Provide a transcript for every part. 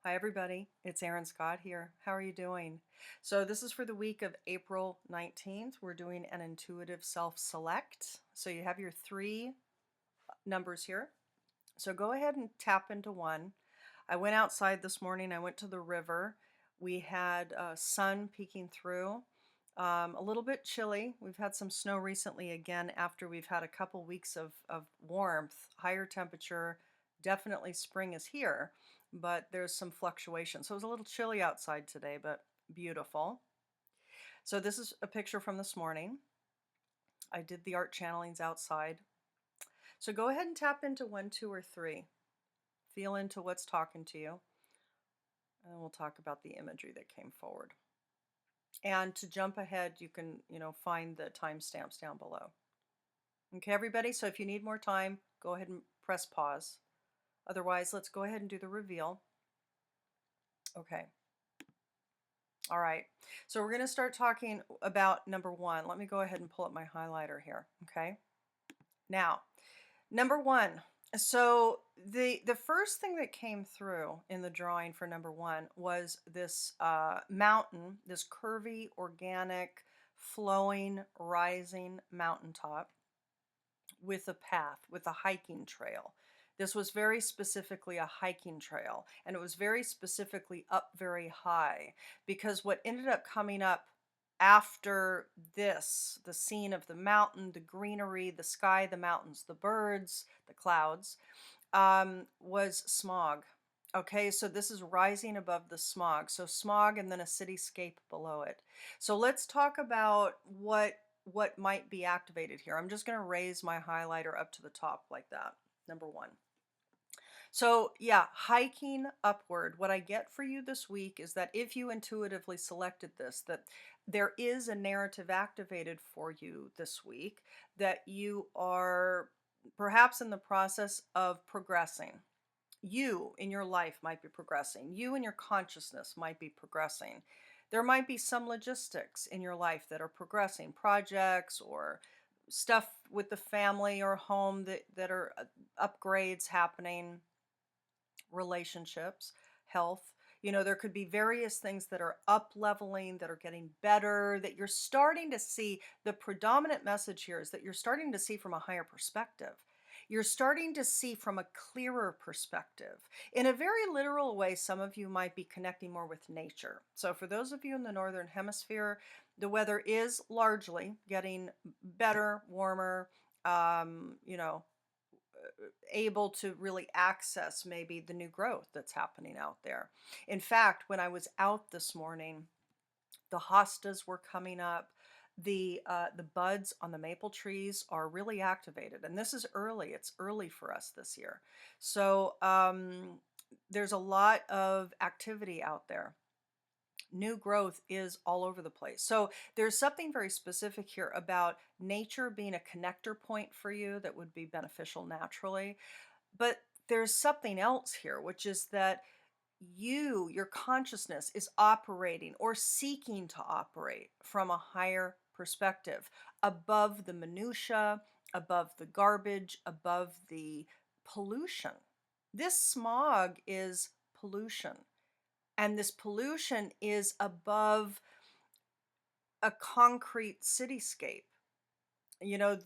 Hi, everybody. It's Erin Scott here. How are you doing? So, this is for the week of April 19th. We're doing an intuitive self select. So, you have your three numbers here. So, go ahead and tap into one. I went outside this morning, I went to the river. We had sun peeking through. A little bit chilly. We've had some snow recently again after we've had a couple weeks of warmth, higher temperature. Definitely spring is here, but there's some fluctuation. So it was a little chilly outside today, but beautiful. So this is a picture from this morning. I did the art channelings outside. So go ahead and tap into one, two, or three. Feel into what's talking to you. And we'll talk about the imagery that came forward. And to jump ahead, you can, find the timestamps down below. Okay, everybody? So if you need more time, go ahead and press pause. Otherwise, let's go ahead and do the reveal. Okay. All right. So we're going to start talking about number one. Let me go ahead and pull up my highlighter here. Okay. Now, number one. So the first thing that came through in the drawing for number one was this mountain, this curvy, organic, flowing, rising mountaintop with a path, with a hiking trail. This was very specifically a hiking trail, and it was very specifically up very high, because what ended up coming up after this, the scene of the mountain, the greenery, the sky, the mountains, the birds, the clouds, was smog. Okay, so this is rising above the smog. So smog and then a cityscape below it. So let's talk about what might be activated here. I'm just going to raise my highlighter up to the top like that. Number one. So yeah, hiking upward. What I get for you this week is that if you intuitively selected this, that there is a narrative activated for you this week, that you are perhaps in the process of progressing. You in your life might be progressing. You in your consciousness might be progressing. There might be some logistics in your life that are progressing, projects or stuff with the family or home that are upgrades happening, relationships, health. There could be various things that are up leveling, that are getting better, that you're starting to see. The predominant message here is that you're starting to see from a higher perspective. You're starting to see from a clearer perspective. In a very literal way, some of you might be connecting more with nature. So for those of you in the Northern Hemisphere, the weather is largely getting better, warmer, able to really access maybe the new growth that's happening out there. In fact, when I was out this morning, the hostas were coming up. The buds on the maple trees are really activated, and this is early. It's early for us this year, so there's a lot of activity out there. New growth is all over the place. So there's something very specific here about nature being a connector point for you that would be beneficial naturally. But there's something else here, which is that your consciousness is operating or seeking to operate from a higher perspective, above the minutia, above the garbage, above the pollution. This smog is pollution. And this pollution is above a concrete cityscape.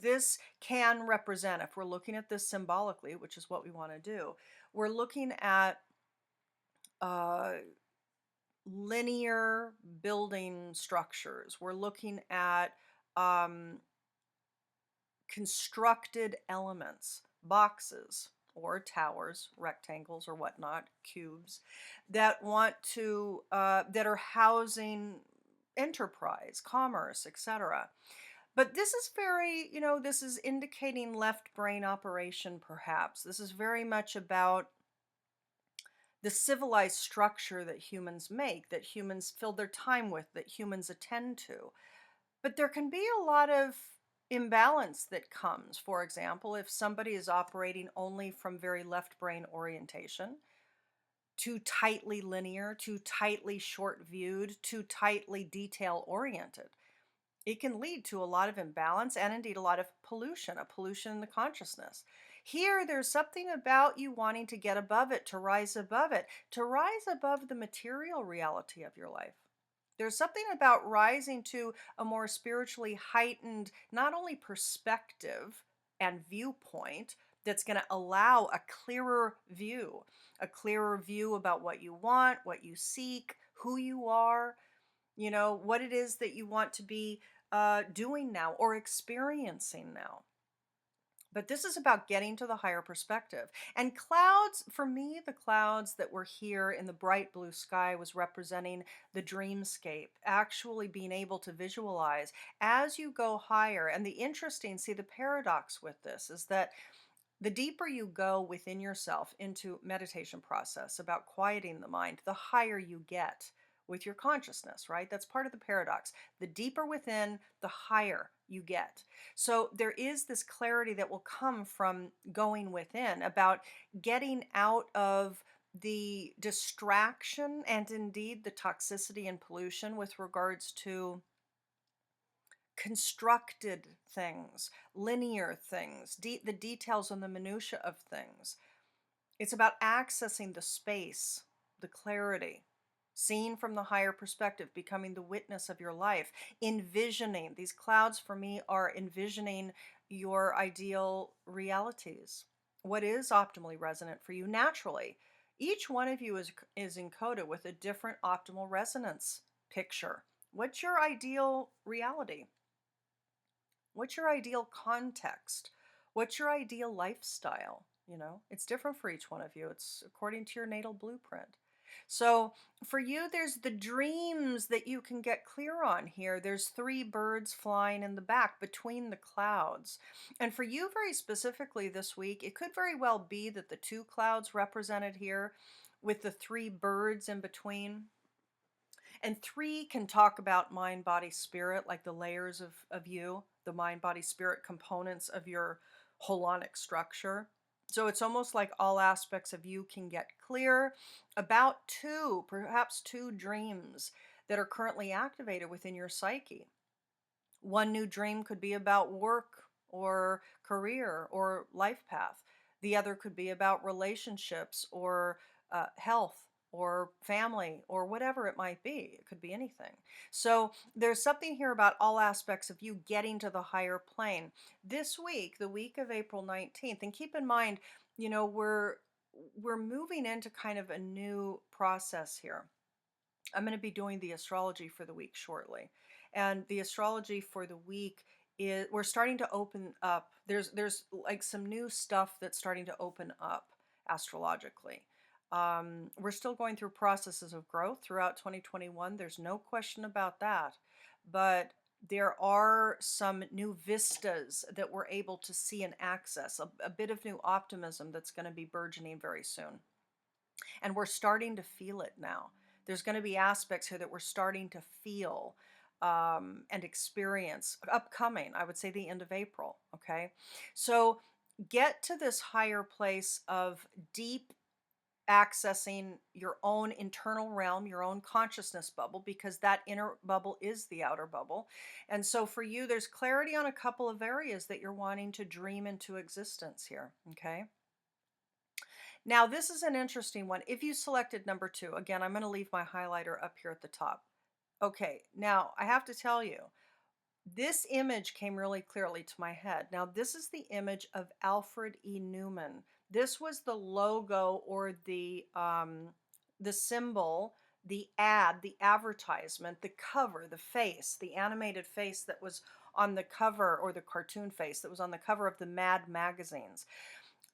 This can represent, if we're looking at this symbolically, which is what we want to do, we're looking at linear building structures. We're looking at constructed elements, boxes or towers, rectangles or whatnot, cubes, that that are housing enterprise, commerce, etc. But this is very, this is indicating left brain operation, perhaps. This is very much about the civilized structure that humans make, that humans fill their time with, that humans attend to. But there can be a lot of imbalance that comes. For example, if somebody is operating only from very left brain orientation, too tightly linear, too tightly short viewed, too tightly detail oriented, it can lead to a lot of imbalance and indeed a lot of pollution, a pollution in the consciousness. Here, there's something about you wanting to get above it, to rise above the material reality of your life. There's something about rising to a more spiritually heightened, not only perspective and viewpoint, that's going to allow a clearer view about what you want, what you seek, who you are, what it is that you want to be doing now or experiencing now. But this is about getting to the higher perspective. And clouds, for me, the clouds that were here in the bright blue sky was representing the dreamscape, actually being able to visualize as you go higher. And the paradox with this is that the deeper you go within yourself into meditation process about quieting the mind, the higher you get with your consciousness, right? That's part of the paradox. The deeper within, the higher you get. So there is this clarity that will come from going within about getting out of the distraction and indeed the toxicity and pollution with regards to constructed things, linear things, the details and the minutia of things. It's about accessing the space, the clarity, seeing from the higher perspective, becoming the witness of your life, envisioning. These clouds for me are envisioning your ideal realities. What is optimally resonant for you naturally? Each one of you is encoded with a different optimal resonance picture. What's your ideal reality? What's your ideal context? What's your ideal lifestyle? It's different for each one of you. It's according to your natal blueprint. So for you, there's the dreams that you can get clear on here. There's three birds flying in the back between the clouds. And for you, very specifically this week, it could very well be that the two clouds represented here with the three birds in between. And three can talk about mind, body, spirit, like the layers of you, the mind, body, spirit components of your holonic structure. So it's almost like all aspects of you can get clear about perhaps two dreams that are currently activated within your psyche. One new dream could be about work or career or life path. The other could be about relationships or health or family or whatever it might be. It could be anything. So there's something here about all aspects of you getting to the higher plane. This week, the week of April 19th, and keep in mind, we're moving into kind of a new process here. I'm going to be doing the astrology for the week shortly. And the astrology for the week is we're starting to open up. There's like some new stuff that's starting to open up astrologically. We're still going through processes of growth throughout 2021. There's no question about that. But there are some new vistas that we're able to see and access, a bit of new optimism that's going to be burgeoning very soon. And we're starting to feel it now. There's going to be aspects here that we're starting to feel and experience upcoming, I would say the end of April. Okay. So get to this higher place of deep accessing your own internal realm, your own consciousness bubble, because that inner bubble is the outer bubble. And so for you, there's clarity on a couple of areas that you're wanting to dream into existence here. Okay. Now, this is an interesting one. If you selected number 2, again, I'm going to leave my highlighter up here at the top. Okay, now I have to tell you, this image came really clearly to my head. Now, this is the image of Alfred E. Newman. This was the logo or the symbol, the ad, the advertisement, the cover, the face, the animated face that was on the cover, or the cartoon face that was on the cover of the Mad magazines.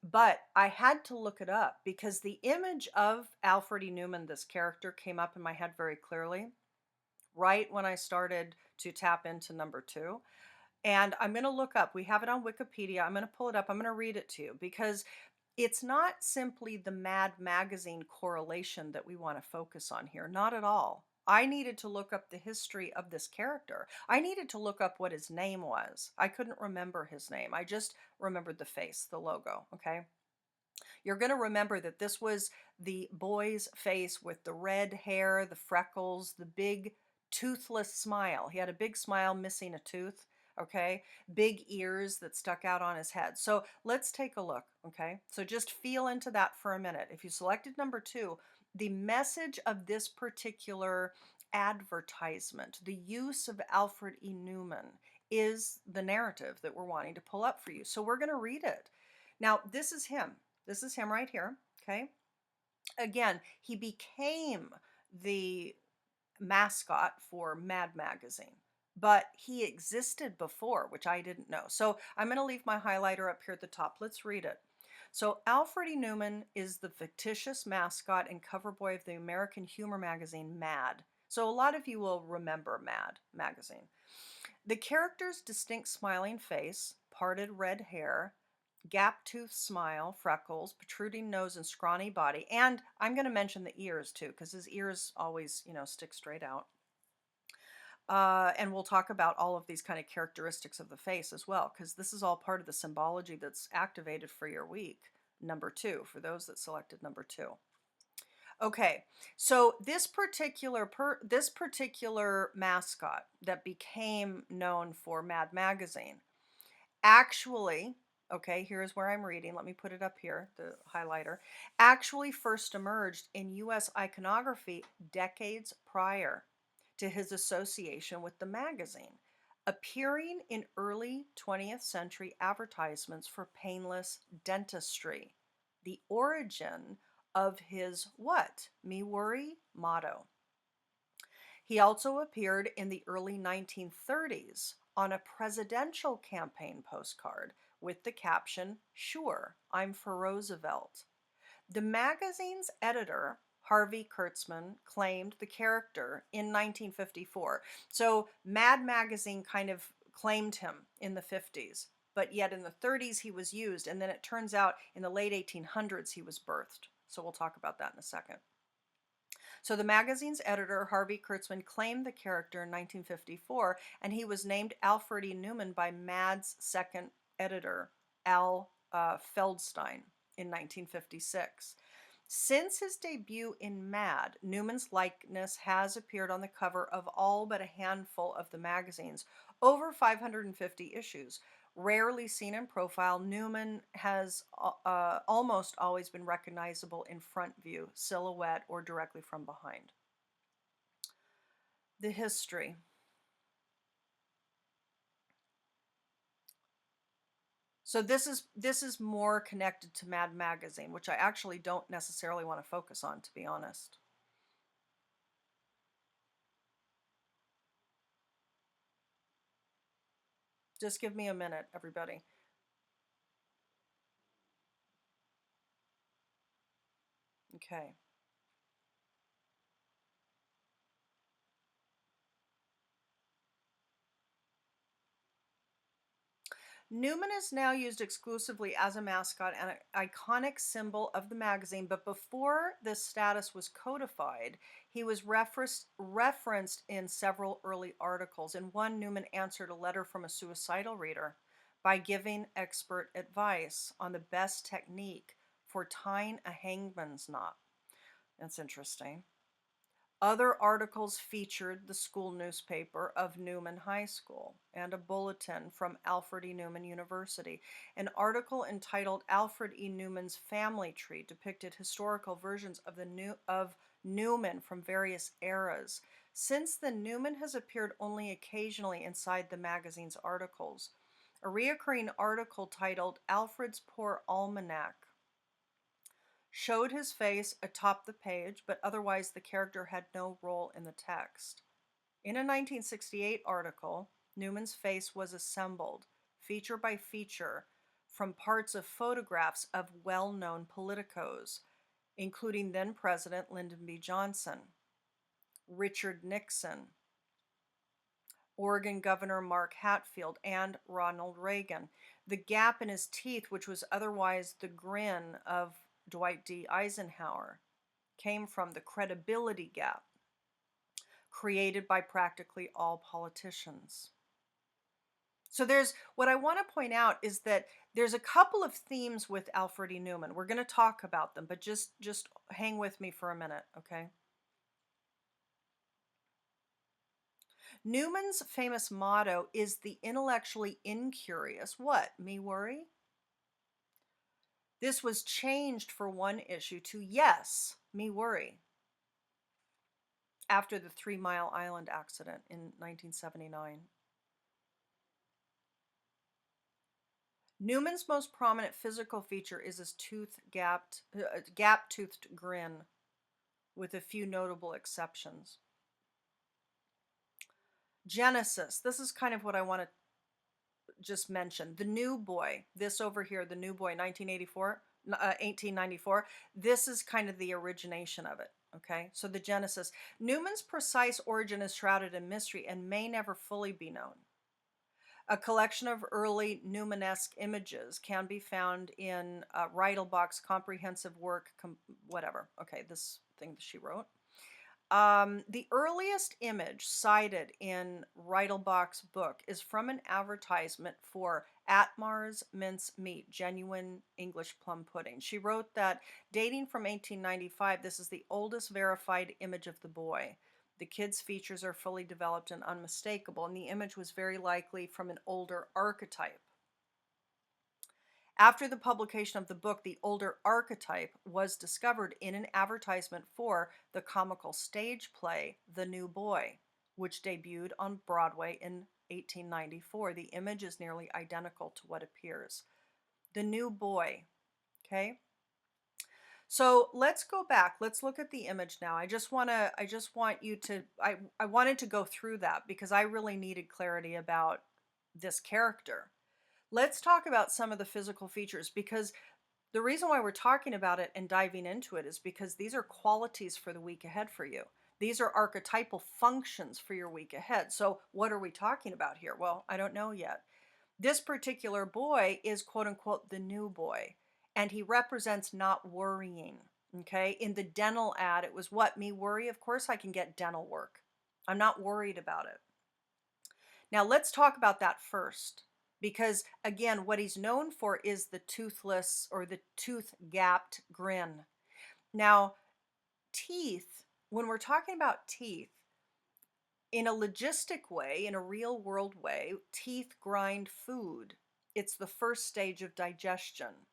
But I had to look it up because the image of Alfred E. Newman, this character, came up in my head very clearly right when I started to tap into number 2. And I'm going to look up, we have it on Wikipedia. I'm going to pull it up. I'm going to read it to you because it's not simply the Mad magazine correlation that we want to focus on here. Not at all. I needed to look up the history of this character. I needed to look up what his name was. I couldn't remember his name. I just remembered the face, the logo, okay? You're going to remember that this was the boy's face with the red hair, the freckles, the big toothless smile. He had a big smile missing a tooth. okay? Big ears that stuck out on his head. So let's take a look, okay? So just feel into that for a minute. If you selected number 2, the message of this particular advertisement, the use of Alfred E. Newman, is the narrative that we're wanting to pull up for you. So we're going to read it. Now, this is him. This is him right here, okay? Again, he became the mascot for Mad Magazine, but he existed before, which I didn't know. So I'm going to leave my highlighter up here at the top. Let's read it. So Alfred E. Newman is the fictitious mascot and cover boy of the American humor magazine Mad. So a lot of you will remember Mad magazine. The character's distinct smiling face, parted red hair, gap-toothed smile, freckles, protruding nose, and scrawny body. And I'm going to mention the ears too, because his ears always, stick straight out. And we'll talk about all of these kind of characteristics of the face as well, because this is all part of the symbology that's activated for your week, number 2, for those that selected number 2. Okay, so this particular mascot that became known for Mad Magazine actually, okay, here's where I'm reading. Let me put it up here, the highlighter. Actually first emerged in U.S. iconography decades prior to his association with the magazine, appearing in early 20th century advertisements for painless dentistry. The origin of his what? Me worry motto. He also appeared in the early 1930s on a presidential campaign postcard with the caption, "Sure, I'm for Roosevelt." The magazine's editor, Harvey Kurtzman, claimed the character in 1954. So Mad Magazine kind of claimed him in the 50s, but yet in the 30s he was used, and then it turns out in the late 1800s he was birthed. So we'll talk about that in a second. So the magazine's editor, Harvey Kurtzman, claimed the character in 1954, and he was named Alfred E. Newman by Mad's second editor, Al Feldstein, in 1956. Since his debut in Mad, Newman's likeness has appeared on the cover of all but a handful of the magazine's over 550 issues. Rarely seen in profile, Newman has almost always been recognizable in front view, silhouette, or directly from behind. The history. So this is more connected to Mad Magazine, which I actually don't necessarily want to focus on, to be honest. Just give me a minute, everybody. Okay. Newman is now used exclusively as a mascot and an iconic symbol of the magazine, but before this status was codified, he was referenced in several early articles. In one, Newman answered a letter from a suicidal reader by giving expert advice on the best technique for tying a hangman's knot. That's interesting. Other articles featured the school newspaper of Newman High School and a bulletin from Alfred E. Newman University. An article entitled "Alfred E. Newman's Family Tree" depicted historical versions of Newman from various eras. Since then, Newman has appeared only occasionally inside the magazine's articles. A reoccurring article titled "Alfred's Poor Almanac" showed his face atop the page, but otherwise the character had no role in the text. In a 1968 article, Newman's face was assembled, feature by feature, from parts of photographs of well-known politicos, including then-President Lyndon B. Johnson, Richard Nixon, Oregon Governor Mark Hatfield, and Ronald Reagan. The gap in his teeth, which was otherwise the grin of Dwight D. Eisenhower, came from the credibility gap created by practically all politicians. So there's what I want to point out is that there's a couple of themes with Alfred E. Newman. We're going to talk about them, but just hang with me for a minute, okay? Newman's famous motto is the intellectually incurious. What? Me worry? This was changed for one issue to yes, me worry, after the 3 Mile Island accident in 1979. Newman's most prominent physical feature is his gap-toothed grin, with a few notable exceptions. Genesis. This is kind of what I want to just mention. The New Boy. This over here, The New Boy, 1894. This is kind of the origination of it. Okay, so the genesis. Newman's precise origin is shrouded in mystery and may never fully be known. A collection of early Newmanesque images can be found in Reitelbach's comprehensive work, whatever. Okay, this thing that she wrote. The earliest image cited in Reitelbach's book is from an advertisement for Atmar's mince meat, genuine English plum pudding. She wrote that, dating from 1895, this is the oldest verified image of the boy. The kid's features are fully developed and unmistakable, and the image was very likely from an older archetype. After the publication of the book, the older archetype was discovered in an advertisement for the comical stage play The New Boy, which debuted on Broadway in 1894. The image is nearly identical to what appears. The New Boy, okay? So let's go back. Let's look at the image now. I just want you to, I wanted to go through that because I really needed clarity about this character. Let's talk about some of the physical features, because the reason why we're talking about it and diving into it is because these are qualities for the week ahead for you. These are archetypal functions for your week ahead. So what are we talking about here? Well, I don't know yet. This particular boy is quote unquote the new boy, and he represents not worrying. Okay. In the dental ad, it was what? Me worry? Of course I can get dental work. I'm not worried about it. Now let's talk about that first. Because again, what he's known for is the toothless or the tooth-gapped grin. Now, teeth, when we're talking about teeth, in a logistic way, in a real world way, teeth grind food. It's the first stage of digestion.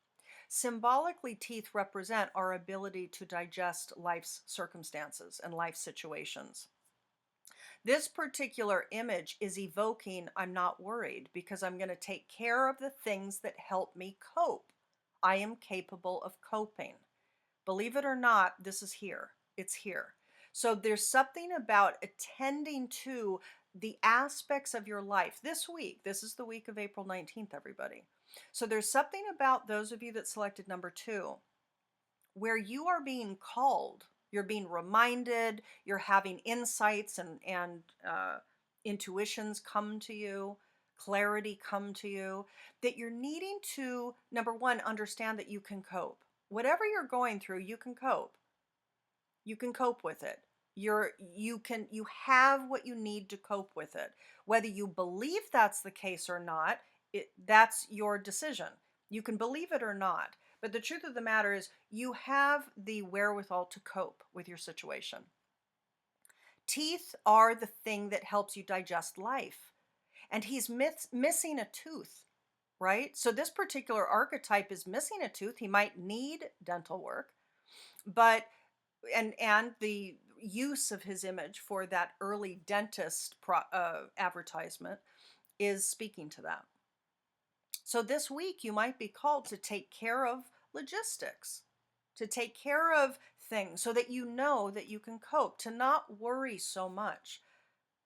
Symbolically, teeth represent our ability to digest life's circumstances and life situations. This particular image is evoking, I'm not worried because I'm going to take care of the things that help me cope. I am capable of coping. Believe it or not, this is here. It's here. So there's something about attending to the aspects of your life this week. This is the week of April 19th, everybody. So there's something about those of you that selected number 2 where you are being called. You're being reminded, you're having insights and intuitions come to you, clarity come to you, that you're needing to, number 1, understand that you can cope. Whatever you're going through, you can cope. You can cope with it. You have what you need to cope with it. Whether you believe that's the case or not, that's your decision. You can believe it or not. But the truth of the matter is you have the wherewithal to cope with your situation. Teeth are the thing that helps you digest life. And he's missing a tooth, right? So this particular archetype is missing a tooth. He might need dental work, but and the use of his image for that early dentist advertisement is speaking to that. So this week you might be called to take care of logistics, to take care of things so that you know that you can cope, to not worry so much.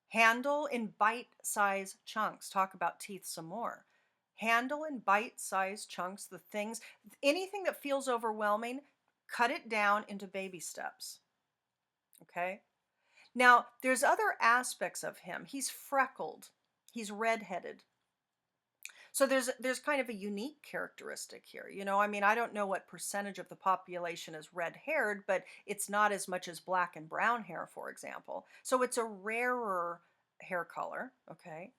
Handle in bite-sized chunks. Talk about teeth some more. Handle in bite-sized chunks the things, anything that feels overwhelming, cut it down into baby steps. Okay? Now, there's other aspects of him. He's freckled. He's redheaded. So there's kind of a unique characteristic here. You know, I mean, I don't know what percentage of the population is red-haired, but it's not as much as black and brown hair, for example. So it's a rarer hair color, okay?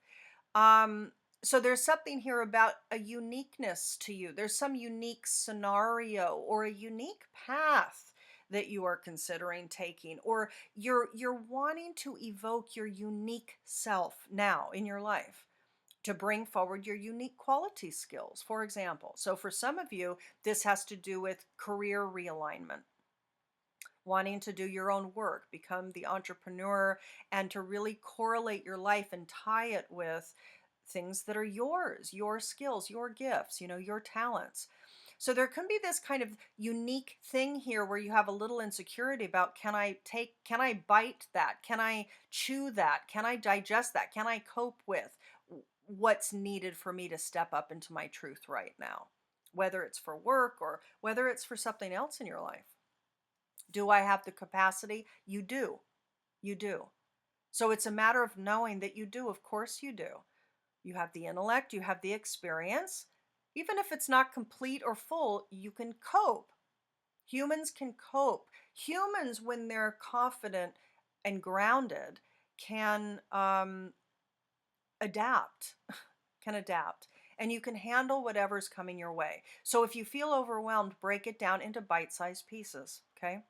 So there's something here about a uniqueness to you. There's some unique scenario or a unique path that you are considering taking, or you're wanting to evoke your unique self now in your life to bring forward your unique quality skills, for example. So for some of you, this has to do with career realignment, wanting to do your own work, become the entrepreneur, and to really correlate your life and tie it with things that are yours, your skills, your gifts, your talents. So there can be this kind of unique thing here where you have a little insecurity about, can I bite that? Can I chew that? Can I digest that? Can I cope with what's needed for me to step up into my truth right now? Whether it's for work or whether it's for something else in your life. Do I have the capacity? You do. You do. So it's a matter of knowing that you do. Of course you do. You have the intellect, you have the experience. Even if it's not complete or full, you can cope. Humans can cope. Humans, when they're confident and grounded, can adapt, can adapt. And you can handle whatever's coming your way. So if you feel overwhelmed, break it down into bite sized pieces, okay?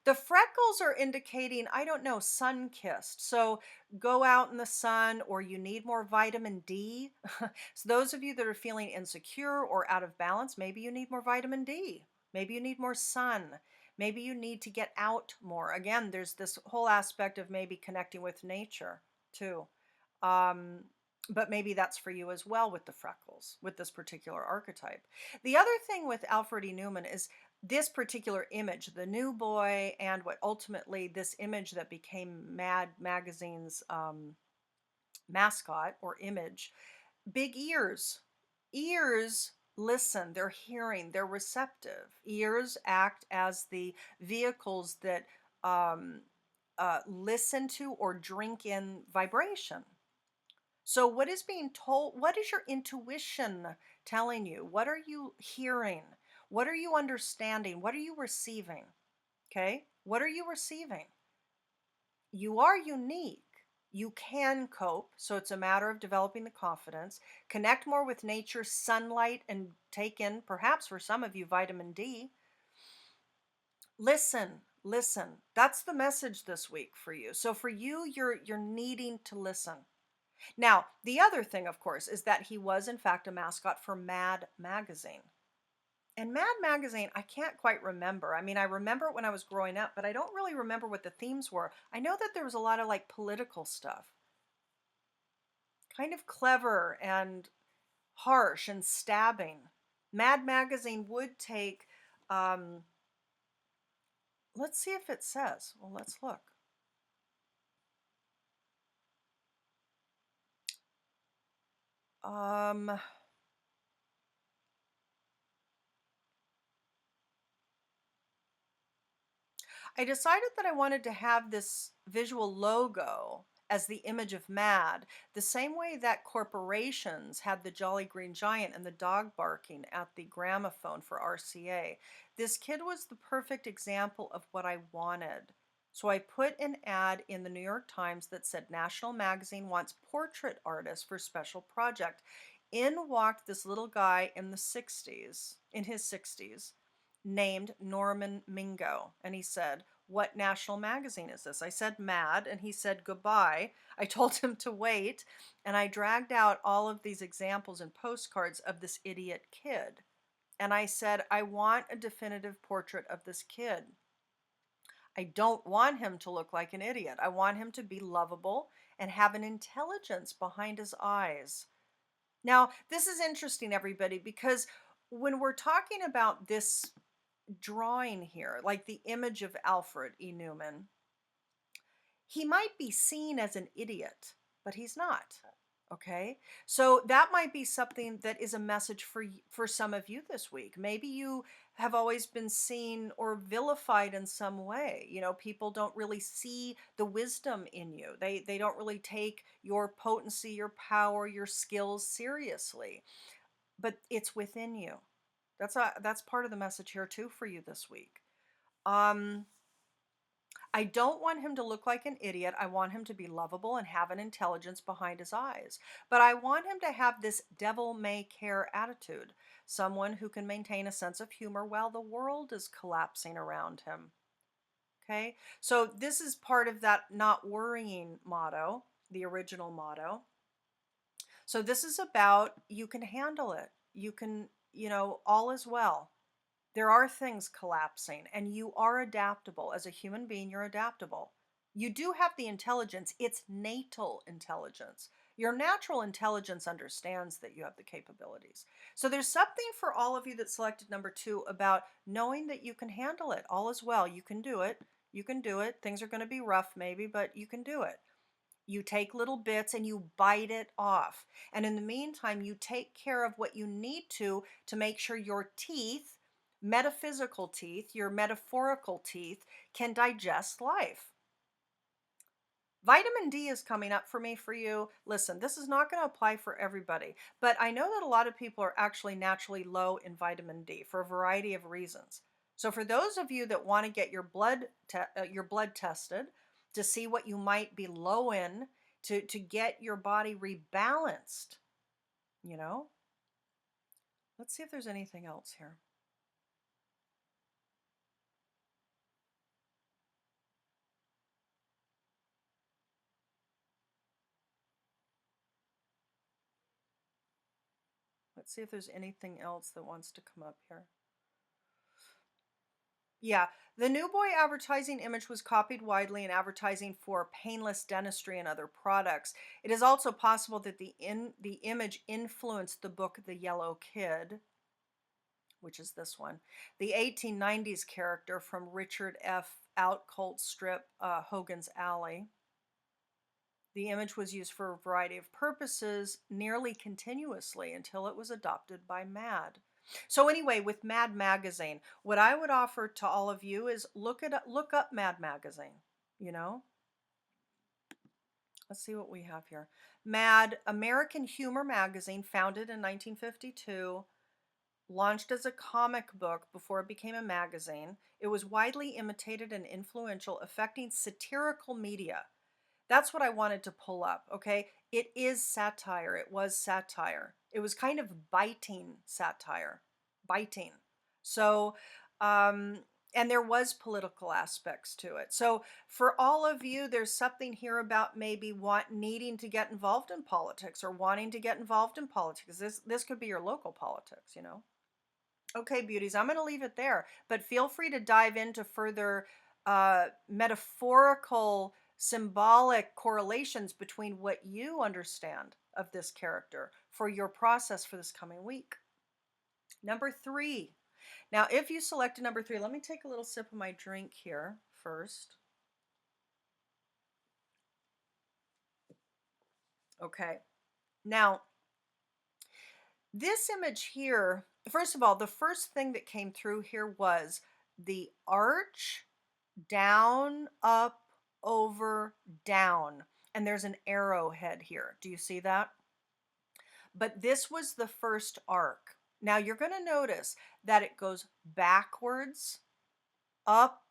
The freckles are indicating, I don't know, sun kissed. So go out in the sun, or you need more vitamin D. So those of you that are feeling insecure or out of balance, maybe you need more vitamin D. Maybe you need more sun. Maybe you need to get out more. Again, there's this whole aspect of maybe connecting with nature too. Um, but maybe that's for you as well with the freckles, with this particular archetype. The other thing with Alfred E. Newman is this particular image, the new boy, and what ultimately this image that became Mad Magazine's mascot or image, big ears. Ears listen, they're hearing, they're receptive. Ears act as the vehicles that listen to or drink in vibration. So, what is being told? What is your intuition telling you? What are you hearing? What are you understanding? What are you receiving? Okay. What are you receiving? You are unique. You can cope. So, it's a matter of developing the confidence, connect more with nature, sunlight, and take in, perhaps for some of you, vitamin D. Listen, listen. That's the message this week for you. So, for you, you're needing to listen. Now, the other thing, of course, is that he was, in fact, a mascot for Mad Magazine. And Mad Magazine, I can't quite remember. I mean, I remember it when I was growing up, but I don't really remember what the themes were. I know that there was a lot of like political stuff, kind of clever and harsh and stabbing. Mad Magazine would take, um, let's see if it says. Well, let's look. Um, I decided that I wanted to have this visual logo as the image of mad, the same way that corporations had the Jolly Green Giant and the dog barking at the gramophone for RCA. This kid was the perfect example of what I wanted. So I put an ad in the New York Times that said National Magazine wants portrait artists for special project. In walked this little guy in the 60s, in his 60s, named Norman Mingo. And he said, "What national magazine is this?" I said, "Mad." And he said, "Goodbye." I told him to wait. And I dragged out all of these examples and postcards of this idiot kid. And I said, "I want a definitive portrait of this kid. I don't want him to look like an idiot. I want him to be lovable and have an intelligence behind his eyes." Now, this is interesting, everybody, because when we're talking about this drawing here, like the image of Alfred E. Newman, he might be seen as an idiot, but he's not. Okay, so that might be something that is a message for some of you this week. Maybe you have always been seen or vilified in some way. People don't really see the wisdom in you. They don't really take your potency, your power, your skills seriously. But it's within you. That's part of the message here too for you this week. Um, I don't want him to look like an idiot. I want him to be lovable and have an intelligence behind his eyes. But I want him to have this devil may care attitude, someone who can maintain a sense of humor while the world is collapsing around him. Okay? So this is part of that not worrying motto, the original motto. So this is about you can handle it. You can, all is well. There are things collapsing, and you are adaptable. As a human being, you're adaptable. You do have the intelligence, it's natal intelligence. Your natural intelligence understands that you have the capabilities. So there's something for all of you that selected number 2 about knowing that you can handle it. All is well. You can do it. You can do it. Things are going to be rough, maybe, but you can do it. You take little bits and you bite it off. And in the meantime, you take care of what you need to make sure your teeth, metaphysical teeth, your metaphorical teeth, can digest life. Vitamin D is coming up for me for you. Listen, this is not going to apply for everybody, but I know that a lot of people are actually naturally low in vitamin D for a variety of reasons. So for those of you that want to get your blood tested to see what you might be low in to get your body rebalanced, you know, let's see if there's anything else here. Let's see if there's anything else that wants to come up here. Yeah, the New Boy advertising image was copied widely in advertising for painless dentistry and other products. It is also possible that the image influenced the book The Yellow Kid, which is this one, the 1890s character from Richard F. Outcult strip Hogan's Alley. The image was used for a variety of purposes nearly continuously until it was adopted by Mad. So anyway, with Mad Magazine, what I would offer to all of you is look up Mad Magazine, you know? Let's see what we have here. Mad, American humor magazine, founded in 1952, launched as a comic book before it became a magazine. It was widely imitated and influential, affecting satirical media. That's what I wanted to pull up, okay? It is satire. It was satire. It was kind of biting satire. Biting. So, and there was political aspects to it. So for all of you, there's something here about maybe needing to get involved in politics or wanting to get involved in politics. This could be your local politics, you know? Okay, beauties, I'm going to leave it there, but feel free to dive into further metaphorical, symbolic correlations between what you understand of this character for your process for this coming week. Number 3. Now, if you selected number 3, let me take a little sip of my drink here first. Okay. Now, this image here, first of all, the first thing that came through here was the arch, down, up, over, down. And there's an arrowhead here. Do you see that? But this was the first arc. Now you're going to notice that it goes backwards, up,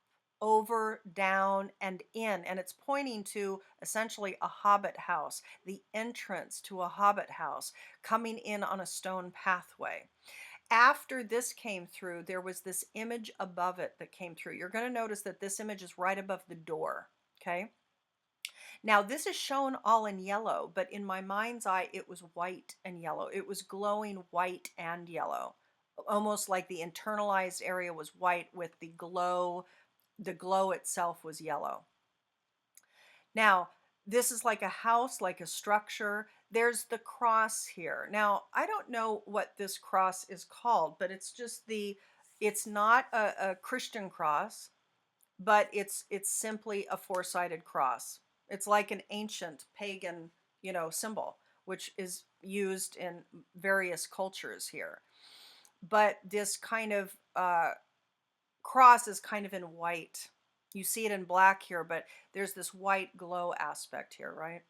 over, down, and in. And it's pointing to essentially a hobbit house, the entrance to a hobbit house, coming in on a stone pathway. After this came through, there was this image above it that came through. You're going to notice that this image is right above the door, okay? Now, this is shown all in yellow, but in my mind's eye, it was white and yellow. It was glowing white and yellow, almost like the internalized area was white with the glow itself was yellow. Now, this is like a house, like a structure. There's the cross here. Now, I don't know what this cross is called, but it's not a Christian cross, but it's simply a four-sided cross. It's like an ancient pagan, symbol, which is used in various cultures here. But this kind of cross is kind of in white. You see it in black here, but there's this white glow aspect here, right?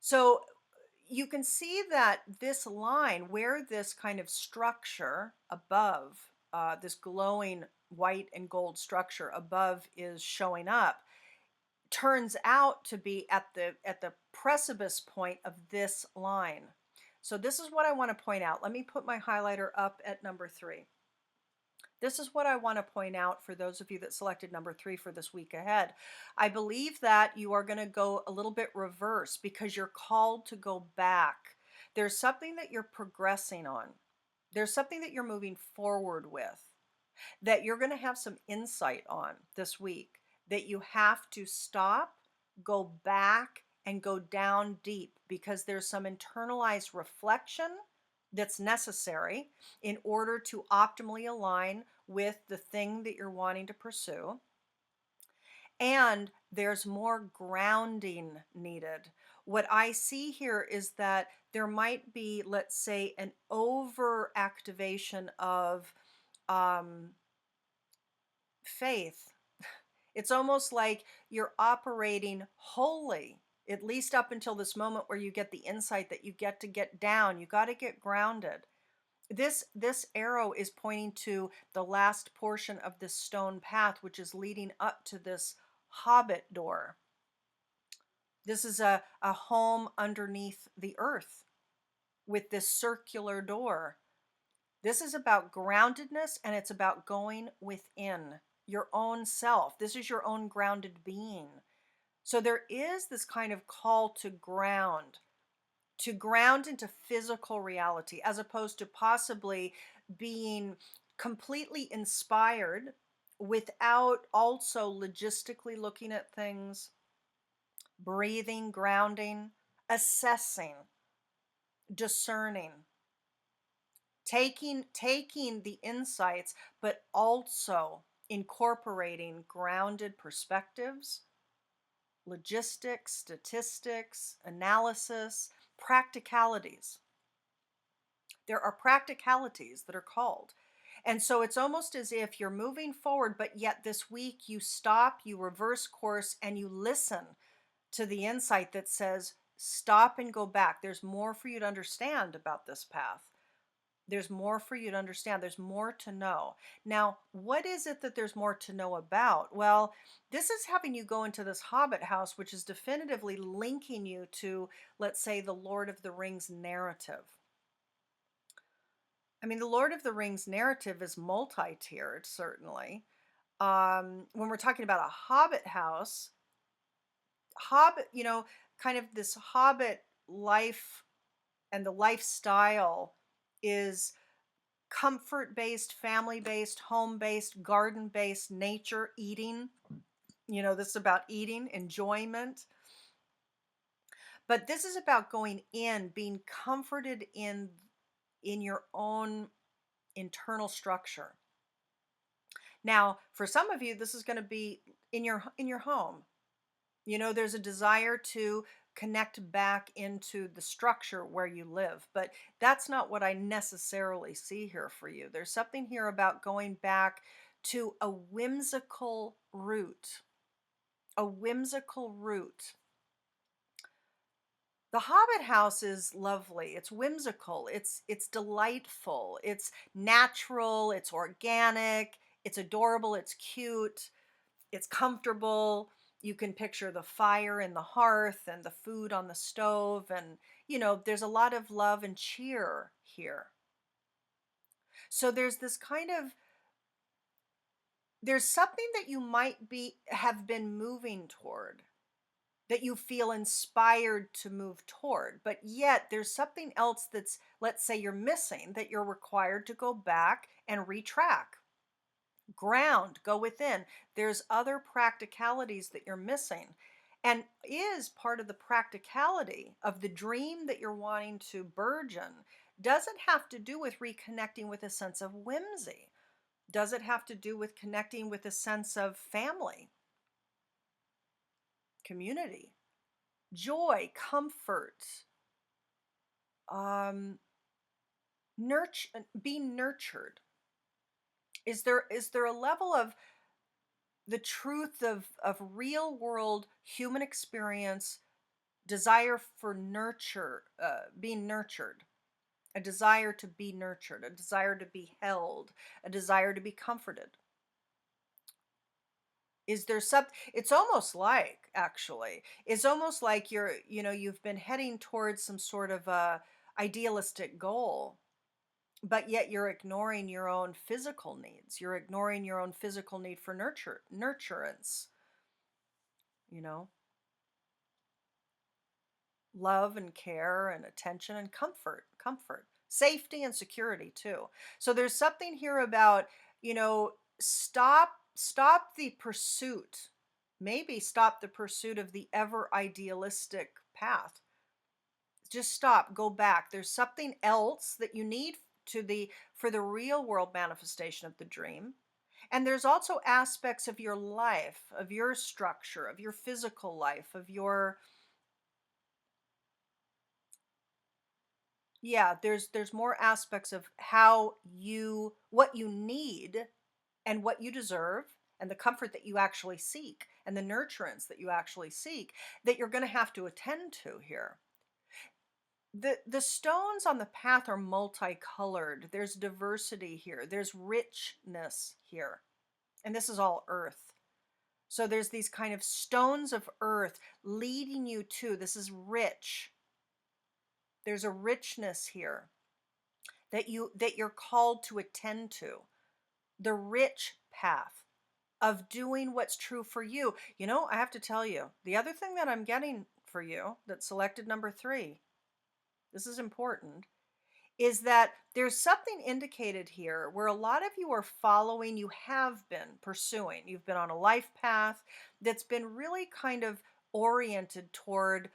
So you can see that this line, where this kind of structure above, this glowing white and gold structure above is showing up, turns out to be at the precipice point of this line. So this is what I want to point out. Let me put my highlighter up at number 3. This is what I want to point out for those of you that selected number 3 for this week ahead. I believe that you are going to go a little bit reverse because you're called to go back. There's something that you're progressing on. There's something that you're moving forward with that you're going to have some insight on this week, that you have to stop, go back, and go down deep because there's some internalized reflection that's necessary in order to optimally align with the thing that you're wanting to pursue. And there's more grounding needed. What I see here is that there might be, let's say, an over activation of faith. It's almost like you're operating wholly, at least up until this moment where you get the insight that you get down. You got to get grounded. This arrow is pointing to the last portion of this stone path, which is leading up to this hobbit door. This is a home underneath the earth with this circular door. This is about groundedness, and it's about going within your own self. This is your own grounded being. So there is this kind of call to ground into physical reality, as opposed to possibly being completely inspired without also logistically looking at things, breathing, grounding, assessing, discerning, taking the insights, but also incorporating grounded perspectives, logistics, statistics, analysis, practicalities. There are practicalities that are called. And so it's almost as if you're moving forward, but yet this week you stop, you reverse course, and you listen to the insight that says, stop and go back. There's more for you to understand about this path. There's more for you to understand. There's more to know. Now, what is it that there's more to know about? Well, this is having you go into this hobbit house, which is definitively linking you to, let's say, the Lord of the Rings narrative. I mean, the Lord of the Rings narrative is multi-tiered, certainly. When we're talking about a hobbit house, hobbit, kind of this hobbit life and the lifestyle is comfort-based, family-based, home-based, garden-based, nature, eating. This is about eating, enjoyment. But this is about going in, being comforted in your own internal structure. Now, for some of you, this is going to be in your home. There's a desire to connect back into the structure where you live, but that's not what I necessarily see here for you. There's something here about going back to a whimsical root. A whimsical root. The Hobbit house is lovely. It's whimsical. It's delightful. It's natural. It's organic. It's adorable. It's cute. It's comfortable. You can picture the fire in the hearth and the food on the stove. And, there's a lot of love and cheer here. So there's this kind of, there's something that you might have been moving toward, that you feel inspired to move toward, but yet there's something else that's, let's say, you're missing, that you're required to go back and retrack. Ground, go within. There's other practicalities that you're missing, and is part of the practicality of the dream that you're wanting to burgeon. Does it have to do with reconnecting with a sense of whimsy? Does it have to do with connecting with a sense of family, community, joy, comfort, being nurtured? Is there a level of the truth of real world human experience, desire for nurture, being nurtured, a desire to be nurtured, a desire to be held, a desire to be comforted? Is there some it's almost like, actually, it's almost like you've been heading towards some sort of a idealistic goal, but yet you're ignoring your own physical needs. You're ignoring your own physical need for nurturance, you know, love and care and attention and comfort, safety and security too. So there's something here about, stop the pursuit. Maybe stop the pursuit of the ever idealistic path. Just stop, go back. There's something else that you need for the real world manifestation of the dream. And there's also aspects of your life, of your structure, of your physical life, of your yeah, there's more aspects of how you what you need and what you deserve and the comfort that you actually seek and the nurturance that you actually seek that you're going to have to attend to here. The stones on the path are multicolored. There's diversity here. There's richness here. And this is all earth. So there's these kind of stones of earth leading you to this is rich. There's a richness here that you're called to attend to. The rich path of doing what's true for you. I have to tell you, the other thing that I'm getting for you that selected number 3, this is important, is that there's something indicated here where a lot of you are following, you have been pursuing, you've been on a life path that's been really kind of oriented toward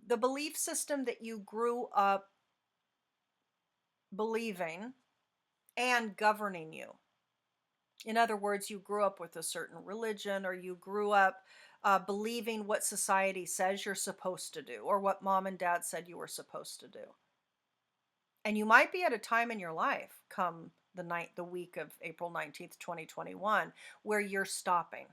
the belief system that you grew up believing and governing you. In other words, you grew up with a certain religion, or you grew up believing what society says you're supposed to do, or what mom and dad said you were supposed to do. And you might be at a time in your life, come the week of April 19th, 2021, where you're stopping.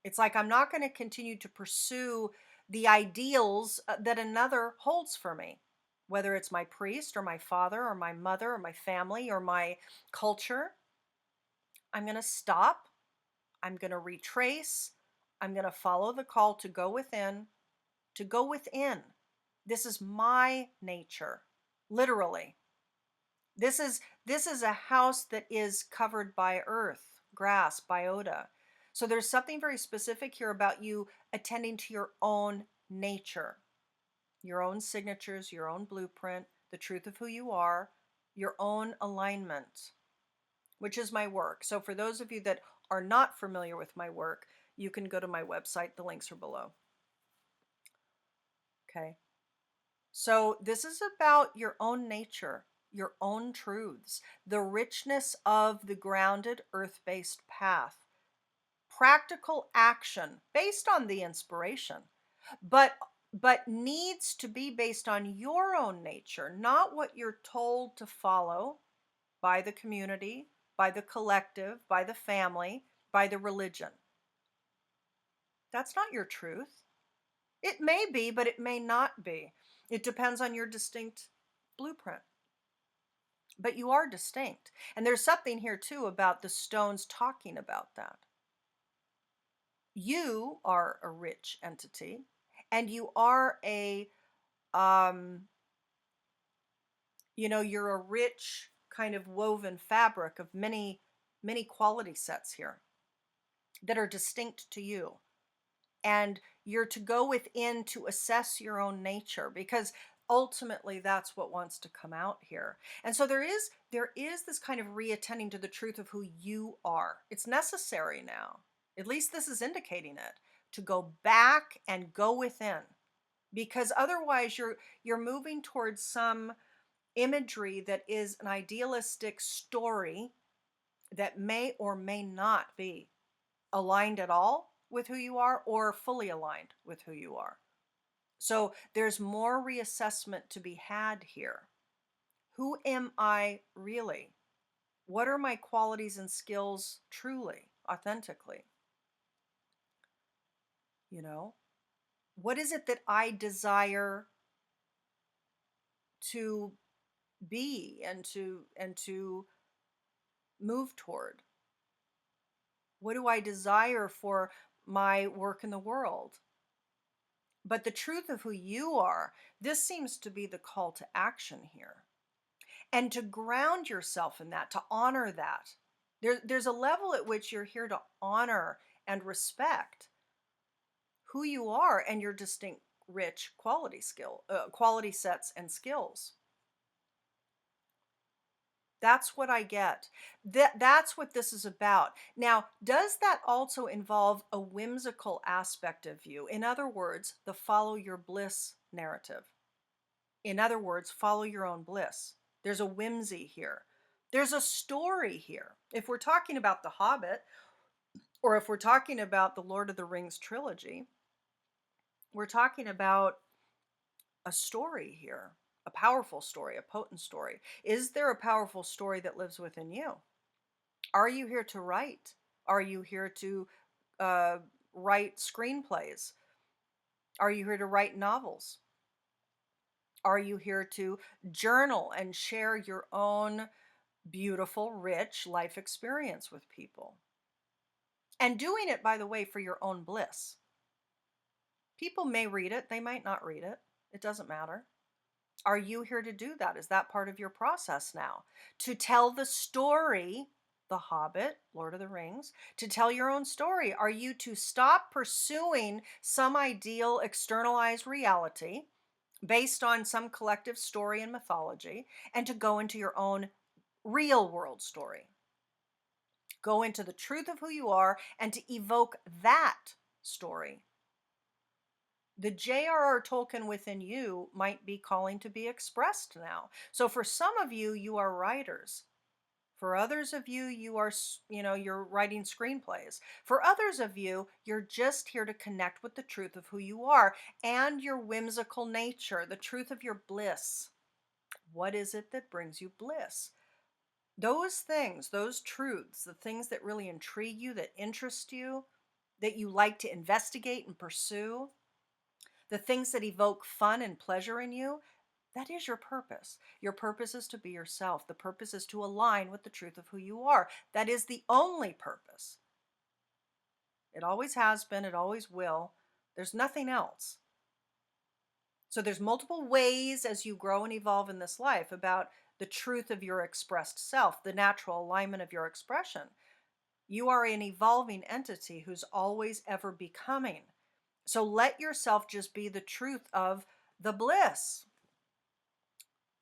It's like, I'm not going to continue to pursue the ideals that another holds for me, whether it's my priest or my father or my mother or my family or my culture. I'm going to stop. I'm going to retrace. I'm going to follow the call to go within, to go within. This is my nature, literally. This is a house that is covered by earth, grass, biota. So there's something very specific here about you attending to your own nature, your own signatures, your own blueprint, the truth of who you are, your own alignment, which is my work. So for those of you that are not familiar with my work, you can go to my website. The links are below. Okay. So this is about your own nature, your own truths, the richness of the grounded earth-based path, practical action based on the inspiration, but needs to be based on your own nature, not what you're told to follow by the community, by the collective, by the family, by the religion. That's not your truth. It may be, but it may not be. It depends on your distinct blueprint. But you are distinct. And there's something here too about the stones talking about that. You are a rich entity, and you are um, you're a rich kind of woven fabric of many, many quality sets here that are distinct to you. And you're to go within to assess your own nature, because ultimately that's what wants to come out here. And so there is this kind of reattending to the truth of who you are. It's necessary now, at least this is indicating it, to go back and go within, because otherwise you're moving towards some imagery that is an idealistic story that may or may not be aligned at all with who you are or fully aligned with who you are. So there's more reassessment to be had here. Who am I really? What are my qualities and skills truly, authentically? You know, what is it that I desire to be and to move toward? What do I desire for my work in the world? But the truth of who you are, this seems to be the call to action here. And to ground yourself in that, to honor that. There's a level at which you're here to honor and respect who you are and your distinct, rich quality sets and skills. That's what I get. That's what this is about. Now, does that also involve a whimsical aspect of you? In other words, the follow your bliss narrative. In other words, follow your own bliss. There's a whimsy here. There's a story here. If we're talking about The Hobbit, or if we're talking about the Lord of the Rings trilogy, we're talking about a story here, a powerful story, a potent story. Is there a powerful story that lives within you? Are you here to write? Are you here to uh, write screenplays? Are you here to write novels? Are you here to journal and share your own beautiful, rich life experience with people? And doing it, by the way, for your own bliss. People may read it, they might not read it. It doesn't matter. Are you here to do that? Is that part of your process now? To tell the story, The Hobbit, Lord of the Rings, to tell your own story. Are you to stop pursuing some ideal externalized reality based on some collective story and mythology and to go into your own real world story? Go into the truth of who you are and to evoke that story. The J.R.R. Tolkien within you might be calling to be expressed now. So for some of you, you are writers. For others of you, you're writing screenplays. For others of you, you're just here to connect with the truth of who you are and your whimsical nature, the truth of your bliss. What is it that brings you bliss? Those things, those truths, the things that really intrigue you, that interest you, that you like to investigate and pursue, the things that evoke fun and pleasure in you, that is your purpose. Your purpose is to be yourself. The purpose is to align with the truth of who you are. That is the only purpose. It always has been, it always will. There's nothing else. So there's multiple ways as you grow and evolve in this life about the truth of your expressed self, the natural alignment of your expression. You are an evolving entity who's always ever becoming. So let yourself just be the truth of the bliss.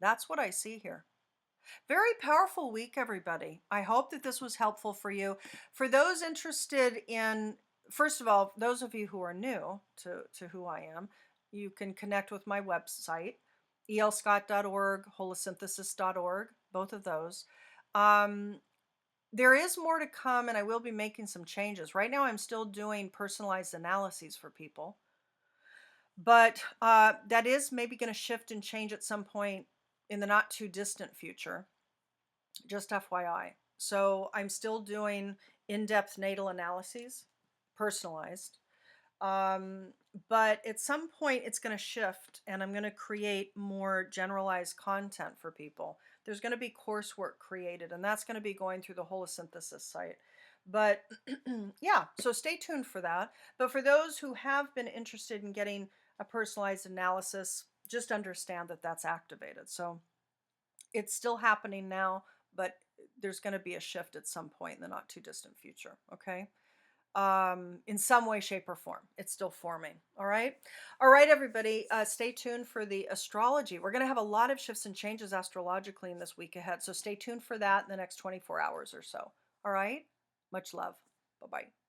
That's what I see here. Very powerful week, everybody. I hope that this was helpful for you. For those interested in, first of all, those of you who are new to who I am, you can connect with my website, elscott.org, holosynthesis.org, both of those. There is more to come, and I will be making some changes. Right now, I'm still doing personalized analyses for people. But that is maybe going to shift and change at some point in the not too distant future, just FYI. So I'm still doing in-depth natal analyses, personalized. Um, but at some point it's going to shift and I'm going to create more generalized content for people. There's going to be coursework created and that's going to be going through the Holosynthesis site. But yeah, so stay tuned for that. But for those who have been interested in getting a personalized analysis, just understand that that's activated. So it's still happening now, but there's going to be a shift at some point in the not too distant future. Okay. In some way, shape, or form. It's still forming. All right. All right, everybody. Stay tuned for the astrology. We're going to have a lot of shifts and changes astrologically in this week ahead. So stay tuned for that in the next 24 hours or so. All right. Much love. Bye bye.